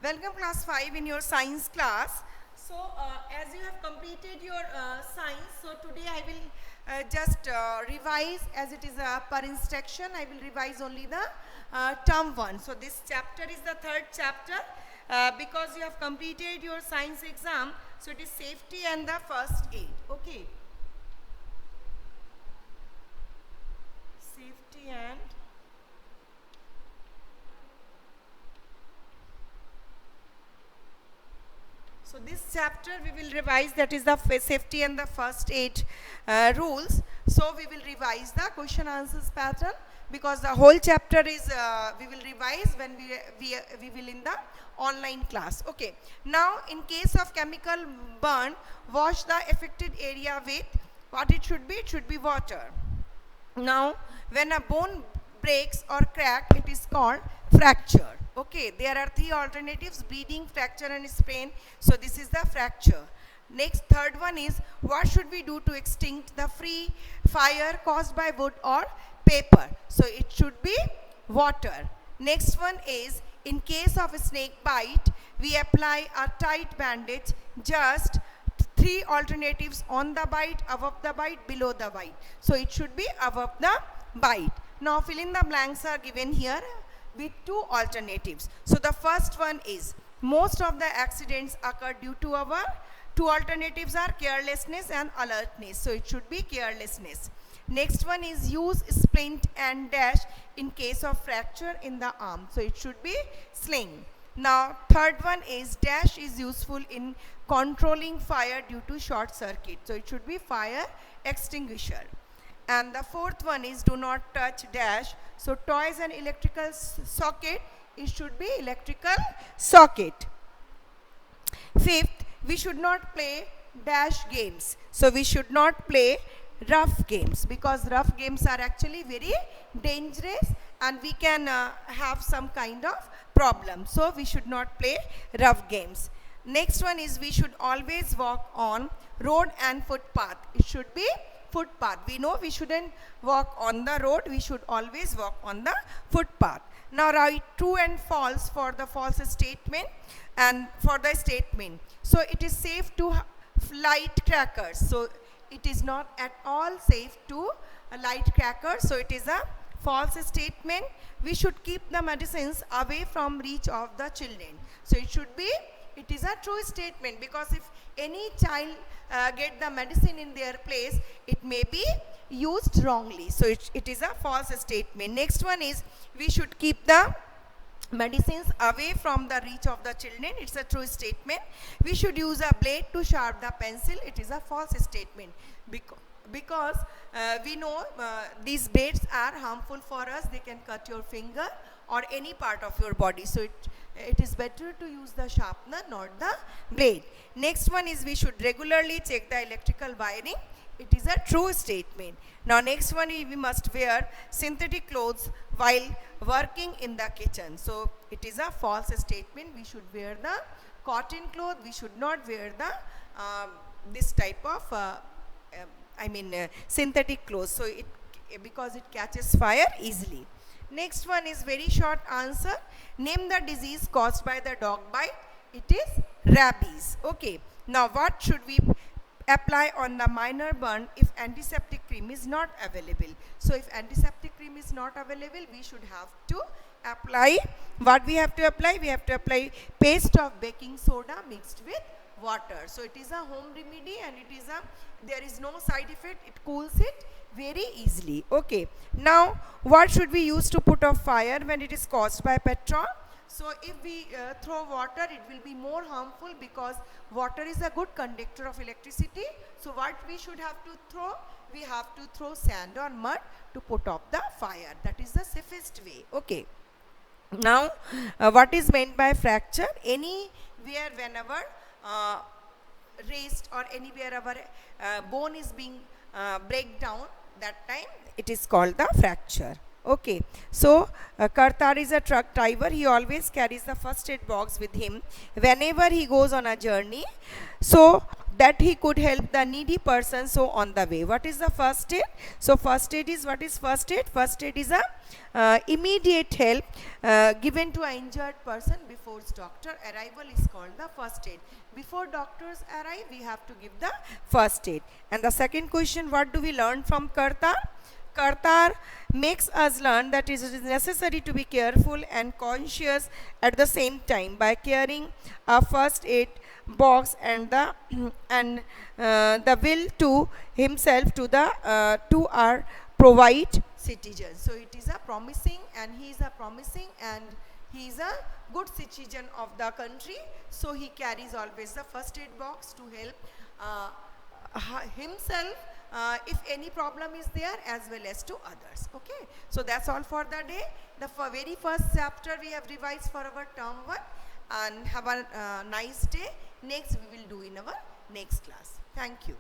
Welcome class 5 in your science class. So as you have completed your science, so today I will just revise as it is per instruction. I will revise only the term 1. So this chapter is the third chapter because you have completed your science exam. So it is safety and the first aid. Okay. Safety and so this chapter we will revise, that is the safety and the first aid rules. So we will revise the question answers pattern because the whole chapter is we will revise when we will in the online class. Okay. Now in case of chemical burn, wash the affected area with what it should be? It should be water. Now, when a bone breaks or crack, it is called fracture. Okay, there are three alternatives: bleeding, fracture and sprain. So this is the fracture. Next, third one is, what should we do to extinct the free fire caused by wood or paper? So it should be water. Next one is, in case of a snake bite, we apply a tight bandage. Just three alternatives: on the bite, above the bite, below the bite. So it should be above the bite. Now fill in the blanks are given here with two alternatives. So the first one is, most of the accidents occur due to our two alternatives are carelessness and alertness. So it should be carelessness. Next one is, use splint and dash in case of fracture in the arm. So it should be sling. Now third one is, dash is useful in controlling fire due to short circuit. So it should be fire extinguisher. And the fourth one is, do not touch dash. So toys and electrical socket, it should be electrical socket. Fifth, we should not play dash games. So we should not play rough games because rough games are actually very dangerous and we can have some kind of problem. So we should not play rough games. Next one is, we should always walk on road and footpath. It should be footpath. We know we shouldn't walk on the road. We should always walk on the footpath. Now write true and false for the false statement and for the statement. So it is safe to light crackers. So it is not at all safe to light crackers. So it is a false statement. We should keep the medicines away from reach of the children. So it is a true statement because if any child get the medicine in their place, it may be used wrongly. So it is a false statement. Next one is, we should keep the medicines away from the reach of the children. It's a true statement. We should use a blade to sharpen the pencil. It is a false statement because we know these blades are harmful for us. They can cut your finger or any part of your body. So it is better to use the sharpener, not the blade. Next one is, we should regularly check the electrical wiring. It is a true statement. Now next one is, we must wear synthetic clothes while working in the kitchen. So it is a false statement. We should wear the cotton cloth. We should not wear the this type of synthetic clothes. So because it catches fire easily. Next one is very short answer. Name the disease caused by the dog bite. It is rabies. Okay. Now what should we apply on the minor burn if antiseptic cream is not available? So if antiseptic cream is not available, we should have to apply, what we have to apply? We have to apply paste of baking soda mixed with water. So it is a home remedy and there is no side effect. It cools it very easily. Okay. Now what should we use to put out fire when it is caused by petrol? So if we throw water, it will be more harmful because water is a good conductor of electricity. So what we should have to throw? We have to throw sand or mud to put out the fire. That is the safest way. Okay. Now what is meant by fracture? Anywhere whenever raised or anywhere our bone is being break down, that time it is called the fracture. Okay, so Kartar is a truck driver. He always carries the first aid box with him whenever he goes on a journey, so that he could help the needy person so on the way. What is the first aid? So first aid is, what is first aid? First aid is a immediate help given to an injured person before doctor arrival is called the first aid. Before doctors arrive, we have to give the first aid. And the second question, what do we learn from Kartar? Kartar makes us learn that it is necessary to be careful and conscious at the same time by carrying a first aid box and the the will to himself to our provide citizens. So it is a promising, and he is a promising, and he is a good citizen of the country. So he carries always the first aid box to help himself if any problem is there, as well as to others. Okay, so that's all for the day. The very first chapter we have revised for our term 1, and have a nice day. Next we will do in our next class. Thank you.